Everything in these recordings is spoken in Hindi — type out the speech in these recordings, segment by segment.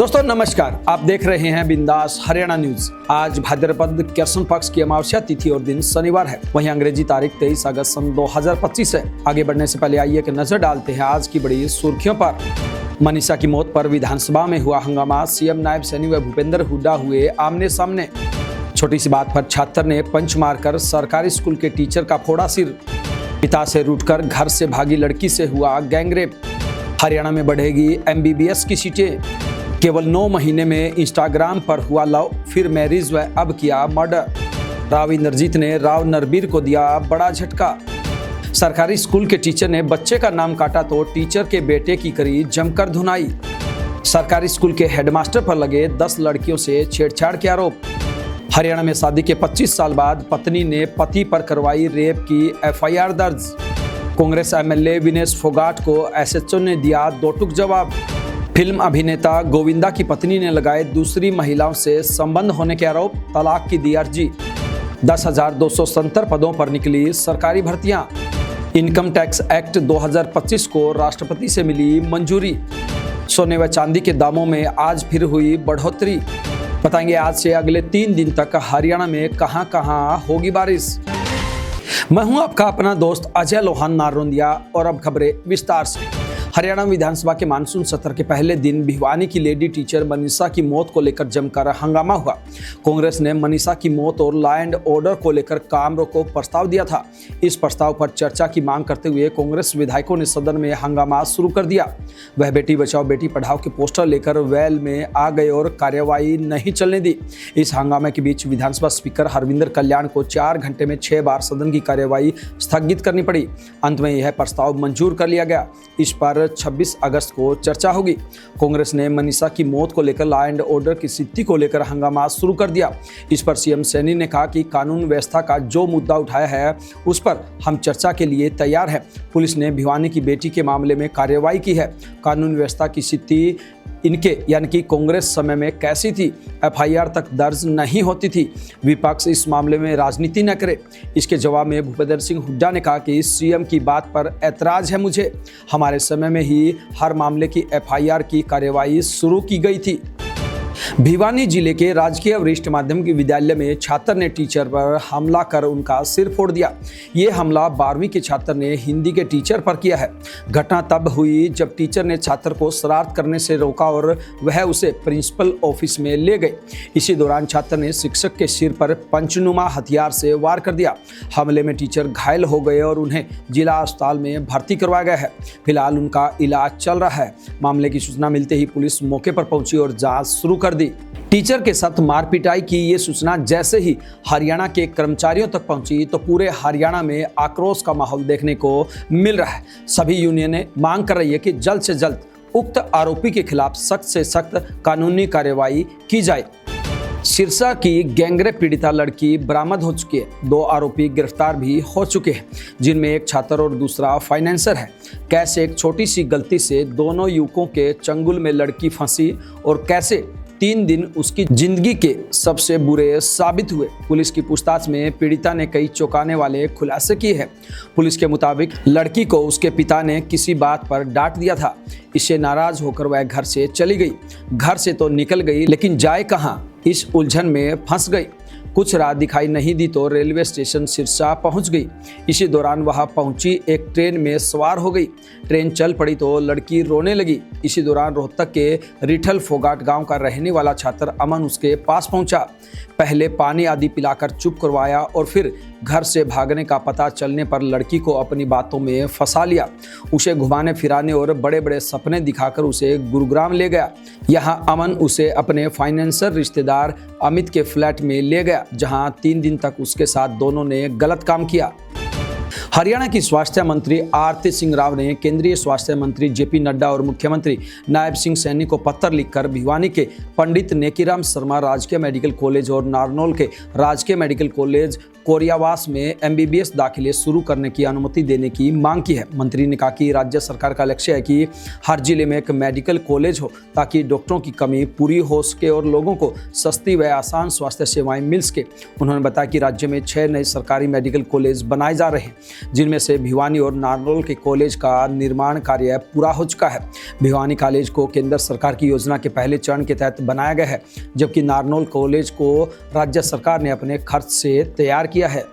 दोस्तों नमस्कार, आप देख रहे हैं बिंदास हरियाणा न्यूज। आज भाद्रपद कृष्ण पक्ष की अमावस्या तिथि और दिन शनिवार है। वहीं अंग्रेजी तारीख 23 अगस्त सन 2025 है। आगे बढ़ने से पहले आइए कि नजर डालते हैं आज की बड़ी सुर्खियों पर। मनीषा की मौत पर विधानसभा में हुआ हंगामा, सीएम नायब सैनी व भूपेंद्र हुड्डा हुए आमने सामने। छोटी सी बात पर छात्र ने पंच मारकर सरकारी स्कूल के टीचर का फोड़ा सिर। पिता से रूठकर घर से भागी लड़की से हुआ गैंगरेप। हरियाणा में बढ़ेगी MBBS की सीटें। केवल 9 महीने में इंस्टाग्राम पर हुआ लव, फिर मैरिज व अब किया मर्डर। राव इंद्रजीत ने राव नरबीर को दिया बड़ा झटका। सरकारी स्कूल के टीचर ने बच्चे का नाम काटा तो टीचर के बेटे की करी जमकर धुनाई। सरकारी स्कूल के हेडमास्टर पर लगे 10 लड़कियों से छेड़छाड़ के आरोप। हरियाणा में शादी के 25 साल बाद पत्नी ने पति पर करवाई रेप की FIR दर्ज। कांग्रेस MLA विनेश फोगाट को SHO ने दिया दो टूक जवाब। फिल्म अभिनेता गोविंदा की पत्नी ने लगाए दूसरी महिलाओं से संबंध होने के आरोप, तलाक की दी अर्जी। 10,270 पदों पर निकली सरकारी भर्तियां। इनकम टैक्स एक्ट 2025 को राष्ट्रपति से मिली मंजूरी। सोने व चांदी के दामों में आज फिर हुई बढ़ोतरी। बताएंगे आज से अगले 3 दिन तक हरियाणा में कहां कहां होगी बारिश। मैं हूं आपका अपना दोस्त अजय लोहान नारनौंदिया और अब खबरें विस्तार से। हरियाणा विधानसभा के मानसून सत्र के पहले दिन भिवानी की लेडी टीचर मनीषा की मौत को लेकर जमकर हंगामा हुआ। कांग्रेस ने मनीषा की मौत और लॉ एंड ऑर्डर को लेकर काम रोको प्रस्ताव दिया था। इस प्रस्ताव पर चर्चा की मांग करते हुए कांग्रेस विधायकों ने सदन में हंगामा शुरू कर दिया। वह बेटी बचाओ बेटी पढ़ाओ के पोस्टर लेकर वेल में आ गए और कार्यवाही नहीं चलने दी। इस हंगामे के बीच विधानसभा स्पीकर हरविंदर कल्याण को 4 घंटे में 6 बार सदन की कार्यवाही स्थगित करनी पड़ी। अंत में यह प्रस्ताव मंजूर कर लिया गया। इस पर 26 अगस्त को चर्चा होगी। कांग्रेस ने मनीषा की मौत को लेकर लॉ एंड ऑर्डर की स्थिति को लेकर हंगामा शुरू कर दिया। इस पर सीएम सैनी ने कहा कि कानून व्यवस्था का जो मुद्दा उठाया है उस पर हम चर्चा के लिए तैयार हैं। पुलिस ने भिवानी की बेटी के मामले में कार्रवाई की है। कानून व्यवस्था की स्थिति इनके यानी कि कांग्रेस समय में कैसी थी, FIR तक दर्ज नहीं होती थी। विपक्ष इस मामले में राजनीति न करे। इसके जवाब में भूपेंद्र सिंह हुड्डा ने कहा कि सीएम की बात पर ऐतराज है मुझे। हमारे समय में ही हर मामले की FIR की कार्यवाही शुरू की गई थी। भिवानी जिले के राजकीय वरिष्ठ माध्यमिक विद्यालय में छात्र ने टीचर पर हमला कर उनका सिर फोड़ दिया। ये हमला 12वीं के छात्र ने हिंदी के टीचर पर किया है। घटना तब हुई जब टीचर ने छात्र को शरारत करने से रोका और वह उसे प्रिंसिपल ऑफिस में ले गए। इसी दौरान छात्र ने शिक्षक के सिर पर पंचनुमा हथियार से वार कर दिया। हमले में टीचर घायल हो गए और उन्हें जिला अस्पताल में भर्ती करवाया गया है। फिलहाल उनका इलाज चल रहा है। मामले की सूचना मिलते ही पुलिस मौके पर पहुंची और जांच शुरू कर दी। टीचर के साथ मारपिटाई की ये सूचना जैसे ही हरियाणा के कर्मचारियों तक पहुंची तो पूरे हरियाणा में आक्रोश का माहौल देखने को मिल रहा है। सभी यूनियनें मांग कर रही है कि जल्द से जल्द उक्त आरोपी के खिलाफ सख्त से सख्त कानूनी कार्रवाई की जाए। सिरसा की गैंगरेप पीड़िता लड़की बरामद हो चुकी है। 2 आरोपी गिरफ्तार भी हो चुके हैं, जिनमें एक छात्र और दूसरा फाइनेंसर है। कैसे एक छोटी सी गलती से दोनों युवकों के चंगुल में लड़की फंसी और कैसे 3 दिन उसकी जिंदगी के सबसे बुरे साबित हुए। पुलिस की पूछताछ में पीड़िता ने कई चौंकाने वाले खुलासे किए हैं। पुलिस के मुताबिक लड़की को उसके पिता ने किसी बात पर डांट दिया था। इससे नाराज होकर वह घर से चली गई। घर से तो निकल गई, लेकिन जाए कहां, इस उलझन में फंस गई। कुछ राह दिखाई नहीं दी तो रेलवे स्टेशन सिरसा पहुंच गई। इसी दौरान वहां पहुंची एक ट्रेन में सवार हो गई। ट्रेन चल पड़ी तो लड़की रोने लगी। इसी दौरान रोहतक के रिठल फोगाट गांव का रहने वाला छात्र अमन उसके पास पहुंचा। पहले पानी आदि पिलाकर चुप करवाया और फिर घर से भागने का पता चलने पर लड़की को अपनी बातों में फंसा लिया। उसे घुमाने फिराने और बड़े बड़े सपने दिखाकर उसे गुरुग्राम ले गया। यहाँ अमन उसे अपने फाइनेंसर रिश्तेदार अमित के फ्लैट में ले गया, जहाँ 3 दिन तक उसके साथ दोनों ने गलत काम किया। हरियाणा की स्वास्थ्य मंत्री आरती सिंह राव ने केंद्रीय स्वास्थ्य मंत्री जेपी नड्डा और मुख्यमंत्री नायब सिंह सैनी को पत्र लिखकर भिवानी के पंडित नेकीराम शर्मा राजकीय मेडिकल कॉलेज और नारनौल के राजकीय मेडिकल कॉलेज कोरियावास में MBBS दाखिले शुरू करने की अनुमति देने की मांग की है। मंत्री ने कहा कि राज्य सरकार का लक्ष्य है कि हर जिले में एक मेडिकल कॉलेज हो ताकि डॉक्टरों की कमी पूरी हो सके और लोगों को सस्ती व आसान स्वास्थ्य सेवाएं मिल सके। उन्होंने बताया कि राज्य में 6 नए सरकारी मेडिकल कॉलेज बनाए जा रहे हैं। जिनमें से भिवानी और नारनौल के कॉलेज का निर्माण कार्य पूरा हो चुका है। भिवानी कॉलेज को केंद्र सरकार की योजना के पहले चरण के तहत बनाया गया है, जबकि नारनौल कॉलेज को राज्य सरकार ने अपने खर्च से तैयार किया है।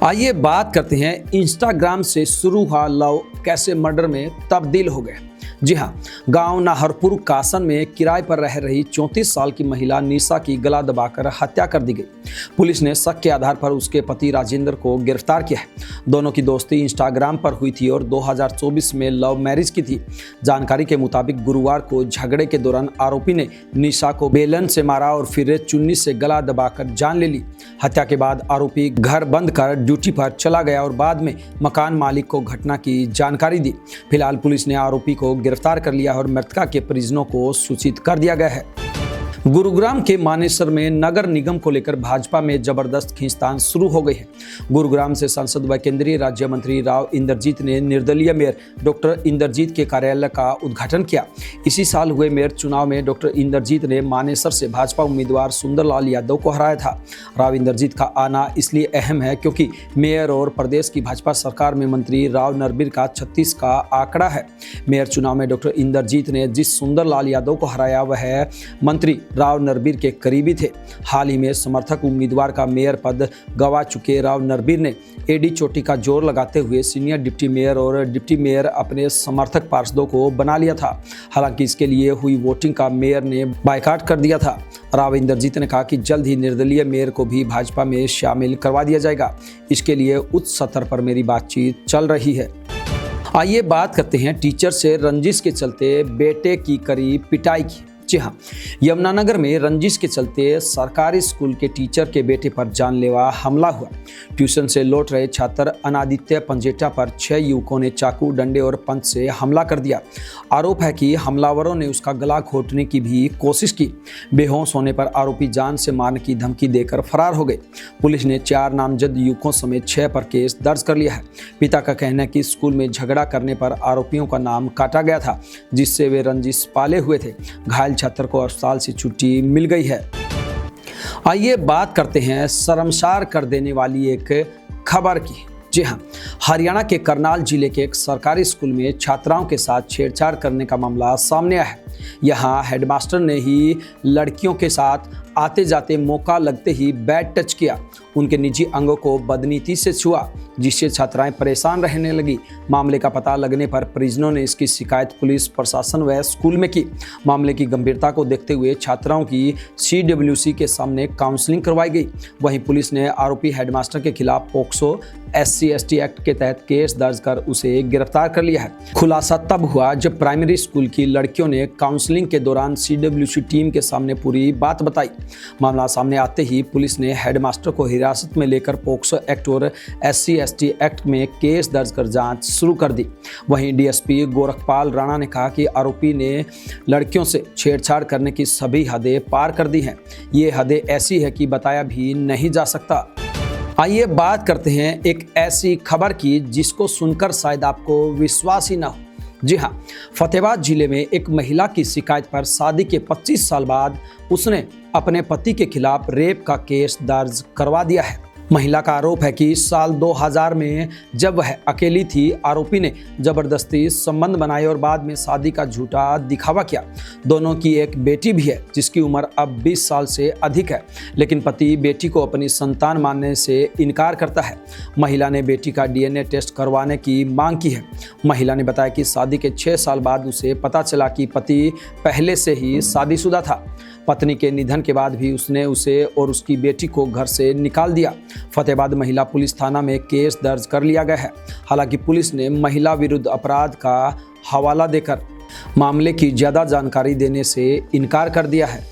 आइए बात करते हैं इंस्टाग्राम से शुरू हुआ लव कैसे मर्डर में तब्दील हो गए। जी हाँ, गांव नाहरपुर कासन में किराए पर रह रही 34 साल की महिला निशा की गला दबाकर हत्या कर दी गई। पुलिस ने शक के आधार पर उसके पति राजेंद्र को गिरफ्तार किया है। दोनों की दोस्ती इंस्टाग्राम पर हुई थी और 2024 में लव मैरिज की थी। जानकारी के मुताबिक गुरुवार को झगड़े के दौरान आरोपी ने निशा को बेलन से मारा और फिर चुन्नी से गला दबाकर जान ले ली। हत्या के बाद आरोपी घर बंद कर ड्यूटी पर चला गया और बाद में मकान मालिक को घटना की जानकारी दी। फिलहाल पुलिस ने आरोपी को गिरफ्तार कर लिया और मृतका के परिजनों को सूचित कर दिया गया है। गुरुग्राम के मानेसर में नगर निगम को लेकर भाजपा में जबरदस्त खींचतान शुरू हो गई है। गुरुग्राम से सांसद व केंद्रीय राज्य मंत्री राव इंद्रजीत ने निर्दलीय मेयर डॉक्टर इंद्रजीत के कार्यालय का उद्घाटन किया। इसी साल हुए मेयर चुनाव में डॉक्टर इंद्रजीत ने मानेसर से भाजपा उम्मीदवार सुंदरलाल यादव को हराया था। राव इंद्रजीत का आना इसलिए अहम है क्योंकि मेयर और प्रदेश की भाजपा सरकार में मंत्री राव नरबीर का 36 का आंकड़ा है। मेयर चुनाव में डॉक्टर इंद्रजीत ने जिस सुंदरलाल यादव को हराया वह मंत्री राव नरबीर के करीबी थे। हाल ही में समर्थक उम्मीदवार का मेयर पद गंवा चुके राव नरबीर ने एडी चोटी का जोर लगाते हुए सीनियर डिप्टी मेयर और डिप्टी मेयर अपने समर्थक पार्षदों को बना लिया था। हालांकि इसके लिए हुई वोटिंग का मेयर ने बायकॉट कर दिया था। राव इंद्रजीत ने कहा कि जल्द ही निर्दलीय मेयर को भी भाजपा में शामिल करवा दिया जाएगा। इसके लिए उच्च स्तर पर मेरी बातचीत चल रही है। आइए बात करते हैं टीचर से रंजिश के चलते बेटे की करी पिटाई की। जी हाँ, यमुनानगर में रंजिश के चलते सरकारी स्कूल के टीचर के बेटे पर जानलेवा हमला हुआ। ट्यूशन से लौट रहे छात्र अनादित्य पंजेटा पर 6 युवकों ने चाकू, डंडे और पंच से हमला कर दिया। आरोप है कि हमलावरों ने उसका गला घोटने की भी कोशिश की। बेहोश होने पर आरोपी जान से मारने की धमकी देकर फरार हो गए। पुलिस ने 4 नामजद युवकों समेत 6 पर केस दर्ज कर लिया है। पिता का कहना है कि स्कूल में झगड़ा करने पर आरोपियों का नाम काटा गया था, जिससे वे रंजिश पाले हुए थे। घायल छात्र को अस्पताल से छुट्टी मिल गई है। आइए बात करते हैं शर्मसार कर देने वाली एक खबर की। जी हाँ, हरियाणा के करनाल जिले के एक सरकारी स्कूल में छात्राओं के साथ छेड़छाड़ करने का मामला सामने आया है। यहाँ हेडमास्टर ने ही लड़कियों के साथ आते जाते मौका लगते ही बैड टच किया, उनके निजी अंगों को बदनीति से छुआ, जिससे छात्राएं परेशान रहने लगी। मामले का पता लगने पर परिजनों ने इसकी शिकायत पुलिस प्रशासन व स्कूल में की। मामले की गंभीरता को देखते हुए छात्राओं की CWC के सामने काउंसलिंग करवाई गई। वहीं पुलिस ने आरोपी हेडमास्टर के खिलाफ पोक्सो SC/ST एक्ट के तहत केस दर्ज कर उसे गिरफ्तार कर लिया है। खुलासा तब हुआ जब प्राइमरी स्कूल की लड़कियों ने काउंसलिंग के दौरान CWC टीम के सामने पूरी बात बताई। मामला सामने आते ही पुलिस ने हेडमास्टर को हिरासत में लेकर पोक्सो एक्ट और SC/ST एक्ट में केस दर्ज कर जांच शुरू कर दी। वहीं DSP गोरखपाल राणा ने कहा कि आरोपी ने लड़कियों से छेड़छाड़ करने की सभी हदें पार कर दी हैं। ये हदें ऐसी है कि बताया भी नहीं जा सकता। आइए बात करते हैं एक ऐसी खबर की जिसको सुनकर शायद आपको विश्वास ही ना हो। जी हाँ, फतेहाबाद जिले में एक महिला की शिकायत पर शादी के 25 साल बाद उसने अपने पति के खिलाफ रेप का केस दर्ज करवा दिया है। महिला का आरोप है कि साल 2000 में जब वह अकेली थी, आरोपी ने जबरदस्ती संबंध बनाए और बाद में शादी का झूठा दिखावा किया। दोनों की एक बेटी भी है जिसकी उम्र अब 20 साल से अधिक है, लेकिन पति बेटी को अपनी संतान मानने से इनकार करता है। महिला ने बेटी का DNA टेस्ट करवाने की मांग की है। महिला ने बताया कि शादी के 6 साल बाद उसे पता चला कि पति पहले से ही शादीशुदा था। पत्नी के निधन के बाद भी उसने उसे और उसकी बेटी को घर से निकाल दिया। फतेहाबाद महिला पुलिस थाना में केस दर्ज कर लिया गया है। हालांकि पुलिस ने महिला विरुद्ध अपराध का हवाला देकर मामले की ज़्यादा जानकारी देने से इनकार कर दिया है।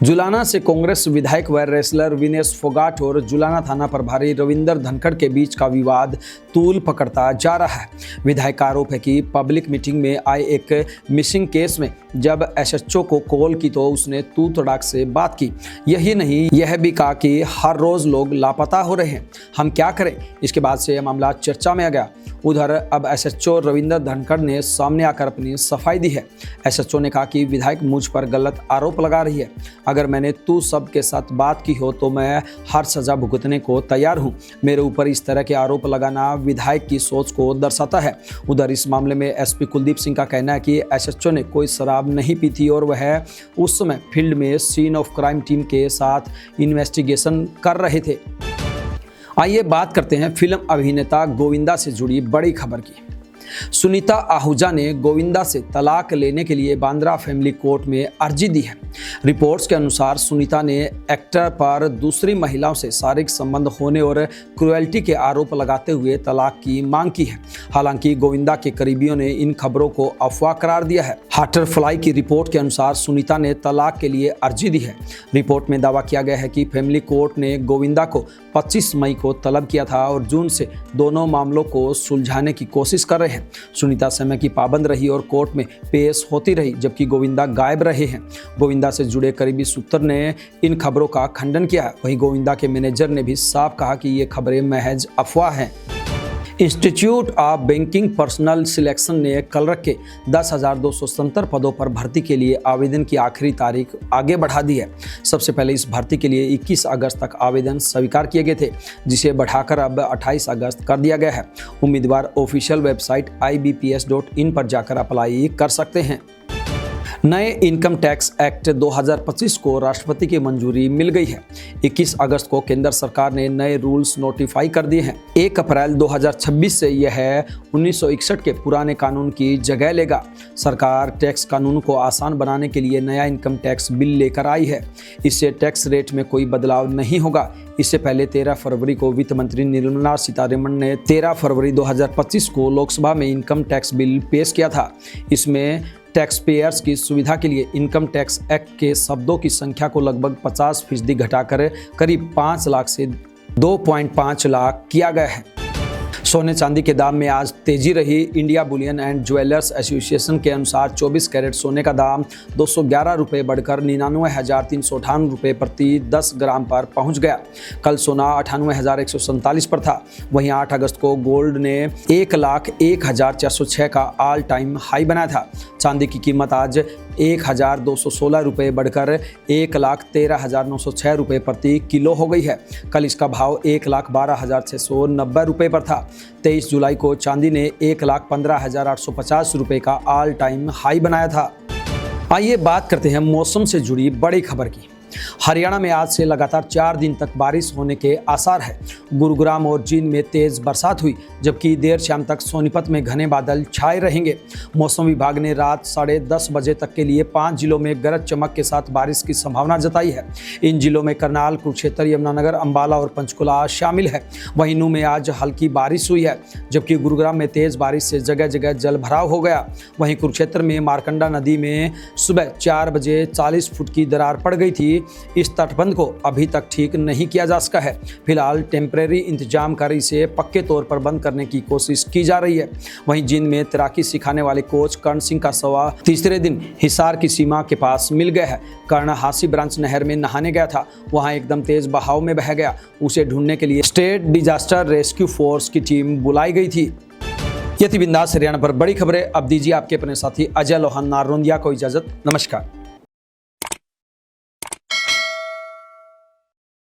जुलाना से कांग्रेस विधायक व रेसलर विनेश फोगाट और जुलाना थाना प्रभारी रविंदर धनखड़ के बीच का विवाद तूल पकड़ता जा रहा है। विधायक का आरोप है कि पब्लिक मीटिंग में आए एक मिसिंग केस में जब SHO को कॉल की तो उसने तू तड़ाक से बात की। यही नहीं, यह भी कहा कि हर रोज लोग लापता हो रहे हैं, हम क्या करें। इसके बाद से यह मामला चर्चा में आ गया उधर अब एसएचओ रविंद्र धनखड़ ने सामने आकर अपनी सफाई दी है। एसएचओ ने कहा कि विधायक मुझ पर गलत आरोप लगा रही है। अगर मैंने तू सब के साथ बात की हो तो मैं हर सजा भुगतने को तैयार हूं। मेरे ऊपर इस तरह के आरोप लगाना विधायक की सोच को दर्शाता है। उधर इस मामले में एसपी कुलदीप सिंह का कहना है कि एसएचओ ने कोई शराब नहीं पी थी और वह उस समय फील्ड में सीन ऑफ क्राइम टीम के साथ इन्वेस्टिगेशन कर रहे थे। आइए बात करते हैं फिल्म अभिनेता गोविंदा से जुड़ी बड़ी खबर की। सुनीता आहूजा ने गोविंदा से तलाक लेने के लिए बांद्रा फैमिली कोर्ट में अर्जी दी है। रिपोर्ट्स के अनुसार सुनीता ने एक्टर पर दूसरी महिलाओं से शारीरिक संबंध होने और क्रुएल्टी के आरोप लगाते हुए तलाक की मांग की है। हालांकि गोविंदा के करीबियों ने इन खबरों को अफवाह करार दिया है। हाटरफ्लाई की रिपोर्ट के अनुसार सुनीता ने तलाक के लिए अर्जी दी है। रिपोर्ट में दावा किया गया है कि फैमिली कोर्ट ने गोविंदा को 25 मई को तलब किया था और जून से दोनों मामलों को सुलझाने की कोशिश कर रहे हैं। सुनीता समय की पाबंद रही और कोर्ट में पेश होती रही, जबकि गोविंदा गायब रहे हैं। गोविंदा से जुड़े करीबी सूत्र ने इन खबरों का खंडन किया है। वहीं गोविंदा के मैनेजर ने भी साफ कहा कि ये खबरें महज अफवाह हैं। Institute of banking personal selection ने कल रखे 10,270 पदों पर भर्ती के लिए आवेदन की आखिरी तारीख आगे बढ़ा दी है। सबसे पहले इस भर्ती के लिए 21 अगस्त तक आवेदन स्वीकार किए गए थे, जिसे बढ़ाकर अब 28 अगस्त कर दिया गया है। उम्मीदवार ऑफिशियल वेबसाइट ibps.in पर जाकर अप्लाई कर सकते हैं। नए इनकम टैक्स एक्ट 2025 को राष्ट्रपति की मंजूरी मिल गई है। 21 अगस्त को केंद्र सरकार ने नए रूल्स नोटिफाई कर दिए हैं। 1 अप्रैल 2026 से यह 1961 के पुराने कानून की जगह लेगा। सरकार टैक्स कानून को आसान बनाने के लिए नया इनकम टैक्स बिल लेकर आई है। इससे टैक्स रेट में कोई बदलाव नहीं होगा। इससे पहले 13 फरवरी को वित्त मंत्री निर्मला सीतारमण ने 13 फरवरी 2025 को लोकसभा में इनकम टैक्स बिल पेश किया था। इसमें टैक्स पेयर्स की सुविधा के लिए इनकम टैक्स एक्ट के शब्दों की संख्या को लगभग 50% घटाकर करीब 5 लाख से 2.5 लाख किया गया है। सोने चांदी के दाम में आज तेजी रही। India Boolean and jewellers association के अनुसार 24 कैरेट सोने का दाम 211 रुपये बढ़कर 99,358 रुपये प्रति 10 ग्राम पर पहुंच गया। कल सोना 98,147 पर था। वहीं 8 अगस्त को गोल्ड ने 1,01,406 का ऑल टाइम हाई बनाया था। चांदी की कीमत आज 1,216 रुपये बढ़कर 1,13,906 रुपये प्रति किलो हो गई है। कल इसका भाव 1,12,690 रुपये पर था। 23 जुलाई को चांदी ने 1,15,850 रुपये का ऑल टाइम हाई बनाया था। आइए बात करते हैं मौसम से जुड़ी बड़ी खबर की। हरियाणा में आज से लगातार 4 दिन तक बारिश होने के आसार है। गुरुग्राम और जींद में तेज बरसात हुई, जबकि देर शाम तक सोनीपत में घने बादल छाए रहेंगे। मौसम विभाग ने रात 10:30 बजे तक के लिए 5 जिलों में गरज चमक के साथ बारिश की संभावना जताई है। इन जिलों में करनाल, कुरुक्षेत्र, यमुनानगर, अंबाला और पंचकुला शामिल है। वहीं नूंह में आज हल्की बारिश हुई है, जबकि गुरुग्राम में तेज बारिश से जगह जगह जल भराव हो गया। वहीं कुरुक्षेत्र में मारकंडा नदी में सुबह 4 बजे 40 फुट की दरार पड़ गई थी। इस तटबंध को अभी तक ठीक नहीं किया जा सका है। फिलहाल टेम्परेरी इंतजाम कर इसे पक्के तौर पर बंद करने की कोशिश की जा रही है। वहीं जींद में तैराकी सिखाने वाले कोच कर्ण सिंह का शव तीसरे दिन हिसार की सीमा के पास मिल गया है। कर्ण हासी ब्रांच नहर में नहाने गया था, वहां एकदम तेज बहाव में बह गया। उसे ढूंढने के लिए स्टेट डिजास्टर रेस्क्यू फोर्स की टीम बुलाई गई थी। ये थी बिंदास हरियाणा पर बड़ी खबरें। अब दीजिए आपके अपने साथी अजय लोहान नारोंदिया को इजाजत। नमस्कार।